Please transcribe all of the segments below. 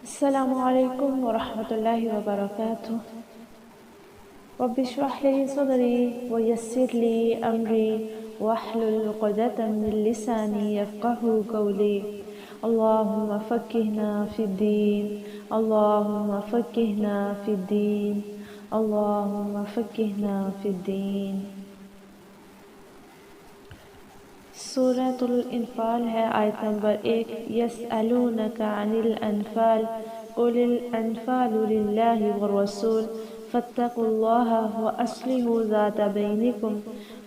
السلام علیکم ورحمۃ اللہ وبرکاتہ۔ رب اشرح لی صدری ویسر لی امری واحلل عقدۃ من لسانی یفقہوا قولی۔ اللہم فقہنا فی الدین، اللہم فقہنا فی الدین، اللہم فقہنا فی الدین۔ سورۃ الانفال ہے، آیت نمبر 1۔ یسألونک عن الانفال قل الانفال للہ والرسول فاتقوا اللہ واصلحوا ذات بینکم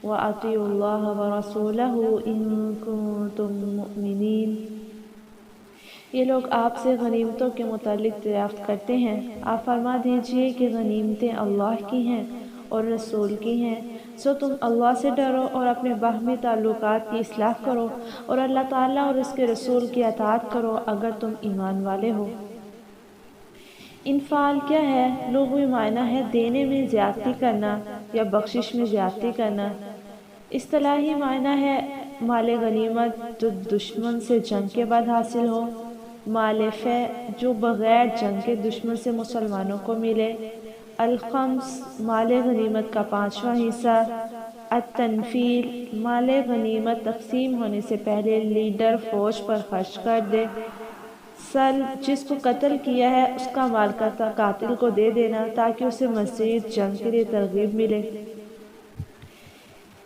واطیعوا اللہ ورسولہ ان کنتم مؤمنین۔ یہ لوگ آپ سے غنیمتوں کے متعلق دریافت کرتے ہیں، آپ فرما دیجئے کہ غنیمتیں اللہ کی ہیں اور رسول کی ہیں، سو تم اللہ سے ڈرو اور اپنے باہمی تعلقات کی اصلاح کرو اور اللہ تعالیٰ اور اس کے رسول کی اطاعت کرو اگر تم ایمان والے ہو۔ انفال کیا ہے؟ لغوی معنی ہے دینے میں زیادتی کرنا یا بخشش میں زیادتی کرنا۔ اصطلاحی معنی ہے مال غنیمت جو دشمن سے جنگ کے بعد حاصل ہو، مال فے جو بغیر جنگ کے دشمن سے مسلمانوں کو ملے، الخمس مال غنیمت کا 5واں حصہ، التنفیل مال غنیمت تقسیم ہونے سے پہلے لیڈر فوج پر خرچ کر دے، سلب جس کو قتل کیا ہے اس کا مال قاتل کو دے دینا تاکہ اسے مزید جنگ کے لیے ترغیب ملے۔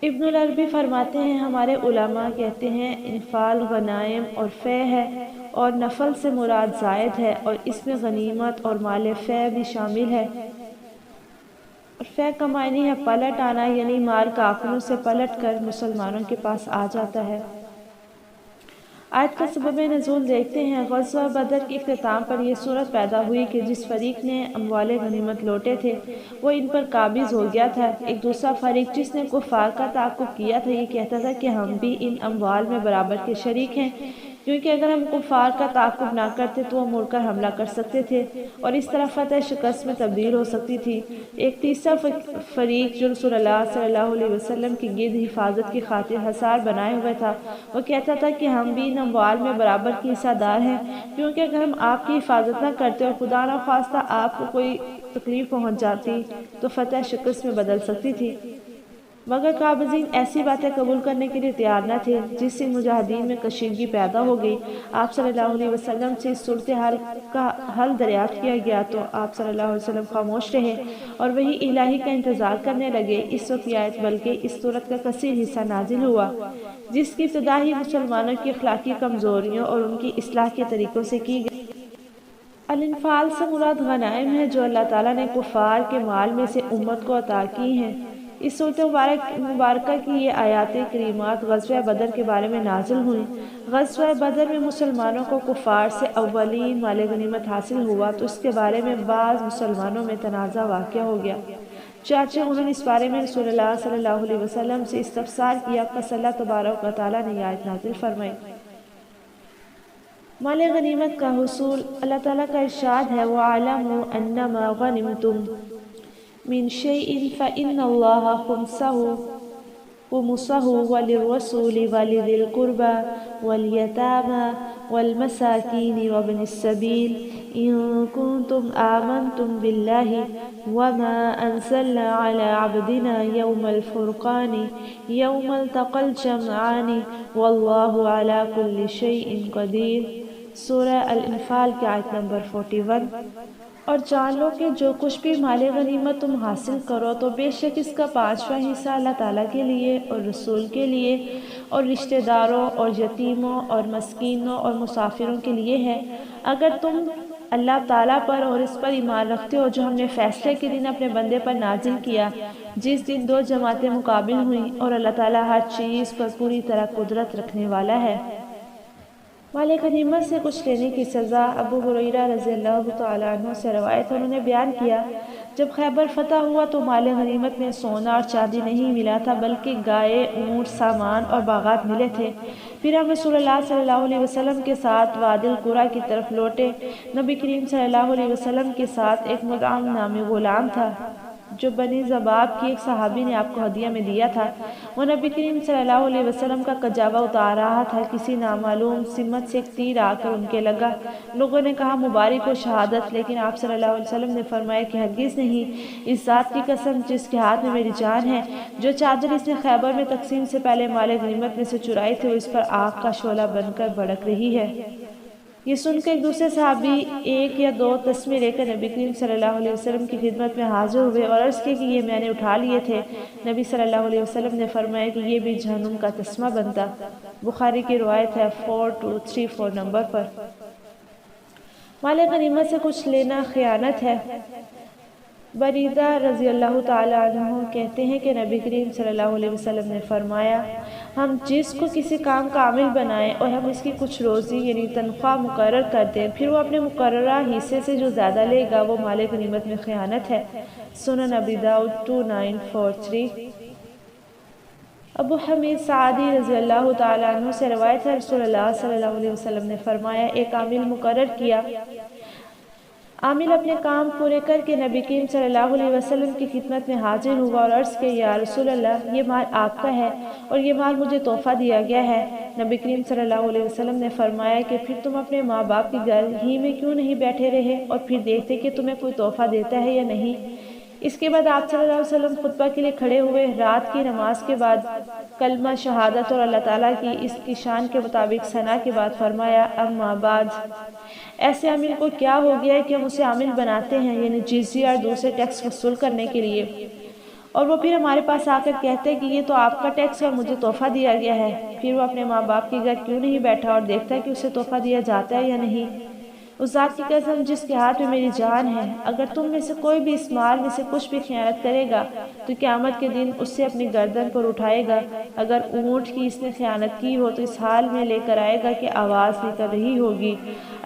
ابن العربی فرماتے ہیں ہمارے علماء کہتے ہیں انفال غنائم اور فے ہے اور نفل سے مراد زائد ہے اور اس میں غنیمت اور مال فے بھی شامل ہے۔ فے کا معنی ہے پلٹ آنا، یعنی مال کافروں سے پلٹ کر مسلمانوں کے پاس آ جاتا ہے۔ آیت کا سبب نزول دیکھتے ہیں۔ غزوہ بدر کے اختتام پر یہ صورت پیدا ہوئی کہ جس فریق نے اموال غنیمت لوٹے تھے وہ ان پر قابض ہو گیا تھا۔ ایک دوسرا فریق جس نے کفار کا تعاقب کیا تھا یہ کہتا تھا کہ ہم بھی ان اموال میں برابر کے شریک ہیں، کیونکہ اگر ہم کفار کا تعاقب نہ کرتے تو وہ مڑ کر حملہ کر سکتے تھے اور اس طرح فتح شکست میں تبدیل ہو سکتی تھی۔ ایک تیسرا فریق جو رسول اللہ صلی اللہ علیہ وسلم کی گرد حفاظت کی خاطر حصار بنائے ہوئے تھا وہ کہتا تھا کہ ہم بھی ان اموال میں برابر کی حصہ دار ہیں، کیونکہ اگر ہم آپ کی حفاظت نہ کرتے اور خدا نہ خواستہ آپ کو کوئی تکلیف پہنچ جاتی تو فتح شکست میں بدل سکتی تھی۔ مگر قابضین ایسی باتیں قبول کرنے کے لیے تیار نہ تھے، جس سے مجاہدین میں کشیدگی پیدا ہو گئی۔ آپ صلی اللہ علیہ وسلم سے اس صورتحال کا حل دریافت کیا گیا تو آپ صلی اللہ علیہ وسلم خاموش رہے اور وحی الہی کا انتظار کرنے لگے۔ اس وقت یہ آیت بلکہ اس صورت کا کثیر حصہ نازل ہوا جس کی ابتدا ہی مسلمانوں کی اخلاقی کمزوریوں اور ان کی اصلاح کے طریقوں سے کی گئی۔ الانفال سے مراد غنائم ہے جو اللہ تعالیٰ نے کفار کے مال میں سے امت کو عطا کی ہیں۔ اس صورت مبارکہ کی یہ آیات کریمات غزوہ بدر کے بارے میں نازل ہوئیں۔ غزوہ بدر میں مسلمانوں کو کفار سے اولین مال غنیمت حاصل ہوا تو اس کے بارے میں بعض مسلمانوں میں تنازع واقع ہو گیا، چنانچہ انہوں نے اس بارے میں رسول اللہ صلی اللہ علیہ وسلم سے استفسار کیا، پس اللہ تبارک و تعالیٰ نے یہ آیت نازل فرمائی۔ مال غنیمت کا حصول۔ اللہ تعالیٰ کا ارشاد ہے وَاعْلَمُوا أَنَّمَا غَنِمْتُم مِّن شَيْءٍ فَإِنَّ اللَّهَ خُمُسَهُ وَلِلرَّسُولِ وَلِذِي الْقُرْبَى وَالْيَتَامَى وَالْمَسَاكِينِ وَابْنِ السَّبِيلِ إِن كُنتُمْ آمَنتُم بِاللَّهِ وَمَا أَنزَلْنَا عَلَىٰ عَبْدِنَا يَوْمَ الْفُرْقَانِ يَوْمَ الْتَقَى الْجَمْعَانِ وَاللَّهُ عَلَىٰ كُلِّ شَيْءٍ قَدِيرٌ۔ سورہ الانفال کی آیت نمبر 41۔ اور جان لو کہ جو کچھ بھی مال غنیمت تم حاصل کرو تو بے شک اس کا 5واں حصہ اللہ تعالیٰ کے لیے اور رسول کے لیے اور رشتہ داروں اور یتیموں اور مسکینوں اور مسافروں کے لیے ہے، اگر تم اللہ تعالیٰ پر اور اس پر ایمان رکھتے ہو جو ہم نے فیصلے کے دن اپنے بندے پر نازل کیا، جس دن دو جماعتیں مقابل ہوئیں، اور اللہ تعالیٰ ہر چیز پر پوری طرح قدرت رکھنے والا ہے۔ مال غنیمت سے کچھ لینے کی سزا۔ ابو ہریرہ رضی اللہ تعالیٰ عنہ سے روایت ہے، انہوں نے بیان کیا جب خیبر فتح ہوا تو مال غنیمت میں سونا اور چاندی نہیں ملا تھا بلکہ گائے، اونٹ، سامان اور باغات ملے تھے۔ پھر ہم رسول اللہ صلی اللہ علیہ وسلم کے ساتھ وادی القریٰ کی طرف لوٹے۔ نبی کریم صلی اللہ علیہ وسلم کے ساتھ ایک مطعم نامی غلام تھا جو بنی زباب کی ایک صحابی نے آپ کو ہدیہ میں دیا تھا۔ وہ نبی کریم صلی اللہ علیہ وسلم کا کجاوا اتار رہا تھا، کسی نامعلوم سمت سے ایک تیر آ کر ان کے لگا۔ لوگوں نے کہا مبارک ہو شہادت، لیکن آپ صلی اللہ علیہ وسلم نے فرمایا کہ ہرگز نہیں، اس ذات کی قسم جس کے ہاتھ میں میری جان ہے، جو چادر اس نے خیبر میں تقسیم سے پہلے مال غنیمت میں سے چرائی تھی وہ اس پر آگ کا شعلہ بن کر بھڑک رہی ہے۔ یہ سن کر ایک دوسرے صحابی ایک یا دو تسمے لے کر نبی کریم صلی اللہ علیہ وسلم کی خدمت میں حاضر ہوئے اور عرض کی کہ یہ میں نے اٹھا لیے تھے۔ نبی صلی اللہ علیہ وسلم نے فرمایا کہ یہ بھی جہنم کا تسمہ بنتا۔ بخاری کی روایت ہے 4234 نمبر پر۔ مال غنیمت سے کچھ لینا خیانت ہے۔ بریدہ رضی اللہ تعالیٰ عنہ کہتے ہیں کہ نبی کریم صلی اللہ علیہ وسلم نے فرمایا، ہم جس کو کسی کام کا عامل بنائیں اور ہم اس کی کچھ روزی یعنی تنخواہ مقرر کر دیں، پھر وہ اپنے مقررہ حصے سے جو زیادہ لے گا وہ مال غنیمت میں خیانت ہے۔ سنن ابی داؤد 2943۔ ابو حمید سعدی رضی اللہ تعالیٰ عنہ سے روایت ہے، رسول اللہ صلی اللہ علیہ وسلم نے فرمایا، ایک عامل مقرر کیا۔ عامل اپنے کام پورے کر کے نبی کریم صلی اللہ علیہ وسلم کی خدمت میں حاضر ہوا اور عرض کہ یا رسول اللہ، یہ مال آپ کا ہے اور یہ مال مجھے تحفہ دیا گیا ہے۔ نبی کریم صلی اللہ علیہ وسلم نے فرمایا کہ پھر تم اپنے ماں باپ کے گھر ہی میں کیوں نہیں بیٹھے رہے اور پھر دیکھتے کہ تمہیں کوئی تحفہ دیتا ہے یا نہیں۔ اس کے بعد آپ صلی اللہ علیہ وسلم خطبہ کے لیے کھڑے ہوئے۔ رات کی نماز کے بعد کلمہ شہادت اور اللہ تعالیٰ کی اس کی شان کے مطابق ثنا کے بعد فرمایا، اما بعد، ایسے عامل کو کیا ہو گیا ہے کہ ہم اسے عامل بناتے ہیں، یعنی جزیہ اور دوسرے ٹیکس وصول کرنے کے لیے، اور وہ پھر ہمارے پاس آ کر کہتے ہیں کہ یہ تو آپ کا ٹیکس اور مجھے تحفہ دیا گیا ہے۔ پھر وہ اپنے ماں باپ کے گھر کیوں نہیں بیٹھا اور دیکھتا ہے کہ اسے تحفہ دیا جاتا ہے یا نہیں۔ اس ذات کی قسم جس کے ہاتھ میں میری جان ہے، اگر تم میں سے کوئی بھی اس مال میں سے کچھ بھی خیانت کرے گا تو قیامت کے دن اس سے اپنی گردن پر اٹھائے گا۔ اگر اونٹ کی اس نے خیانت کی ہو تو اس حال میں لے کر آئے گا کہ آواز نکل رہی ہوگی۔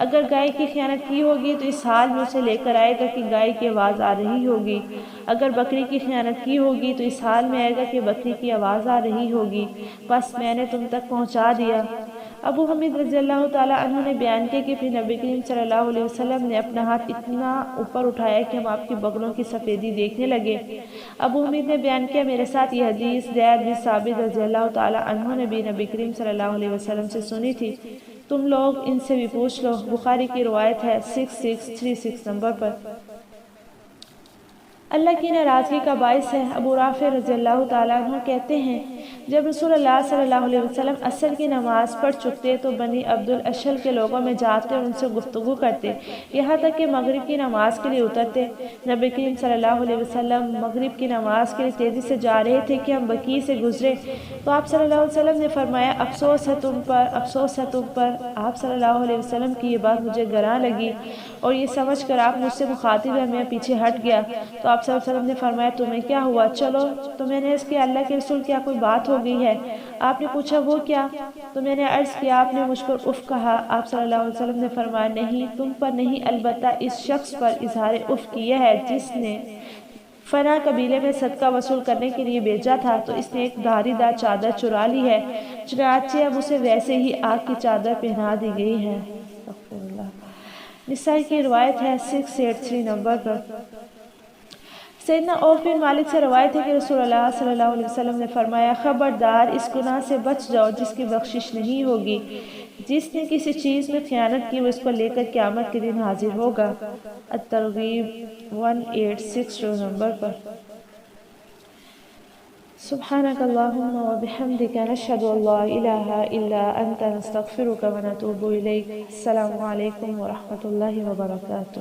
اگر گائے کی خیانت کی ہوگی تو اس حال میں اسے لے کر آئے گا کہ گائے کی آواز آ رہی ہوگی۔ اگر بکری کی خیانت کی ہوگی تو اس حال میں آئے گا کہ بکری کی آواز آ رہی ہوگی۔ بس میں نے تم تک پہنچا دیا۔ ابو حمید رضی اللہ تعالیٰ عنہ نے بیان کیا کہ پھر نبی کریم صلی اللہ علیہ وسلم نے اپنا ہاتھ اتنا اوپر اٹھایا کہ ہم آپ کی بغلوں کی سفیدی دیکھنے لگے۔ ابو حمید نے بیان کیا، میرے ساتھ یہ حدیث زید بن ثابت رضی اللہ تعالیٰ عنہ نے بھی نبی کریم صلی اللہ علیہ وسلم سے سنی تھی، تم لوگ ان سے بھی پوچھ لو۔ بخاری کی روایت ہے 6636 نمبر پر۔ اللہ کی ناراضگی کا باعث ہے۔ ابو رافع رضی اللہ تعالیٰ عنہ کہتے ہیں، جب رسول اللہ صلی اللہ علیہ وسلم عصر کی نماز پڑھ چکتے تو بنی عبد الاشہل کے لوگوں میں جاتے اور ان سے گفتگو کرتے، یہاں تک کہ مغرب کی نماز کے لیے اترتے۔ نبی کریم صلی اللہ علیہ وسلم مغرب کی نماز کے لیے تیزی سے جا رہے تھے کہ ہم بقیع سے گزرے تو آپ صلی اللہ علیہ وسلم نے فرمایا، افسوس ہے تم پر، افسوس ہے تم پر۔ آپ صلی اللہ علیہ وسلم کی یہ بات مجھے گراں لگی اور یہ سمجھ کر آپ مجھ سے مخاطب ہے، میں پیچھے ہٹ گیا تو آپ صلی اللہ علیہ وسلم نے فرمایا، تمہیں کیا ہوا، چلو۔ تو میں نے عرض کیا، اللہ کے رسول کیا کوئی بات ہو گئی ہے؟ آپ نے پوچھا وہ کیا؟ تو میں نے عرض کیا، آپ نے مجھ پر اف کہا۔ آپ صلی اللہ علیہ وسلم نے فرمایا، نہیں، تم پر نہیں، البتہ اس شخص پر اظہار اف کیا ہے جس نے فنا قبیلے میں صدقہ وصول کرنے کے لیے بھیجا تھا تو اس نے ایک دھاری دار چادر چرا لی ہے، چنانچہ اب اسے ویسے ہی آگ کی چادر پہنا دی گئی ہے۔ نسائی کی روایت ہے 683 نمبر پر۔ سیدنا عوف بن مالک سے روایت ہے کہ رسول اللہ صلی اللہ علیہ وسلم نے فرمایا، خبردار، اس گناہ سے بچ جاؤ جس کی بخشش نہیں ہوگی۔ جس نے کسی چیز میں خیانت کی وہ اس کو لے کر قیامت کے دن حاضر ہوگا۔ الترغیب 1862 نمبر پر۔ سبحانک اللہم و بحمدک، نشہد ان لا الہ الا انت، نستغفرک و نتوب الیک۔ السلام علیکم ورحمۃ اللہ وبرکاتہ۔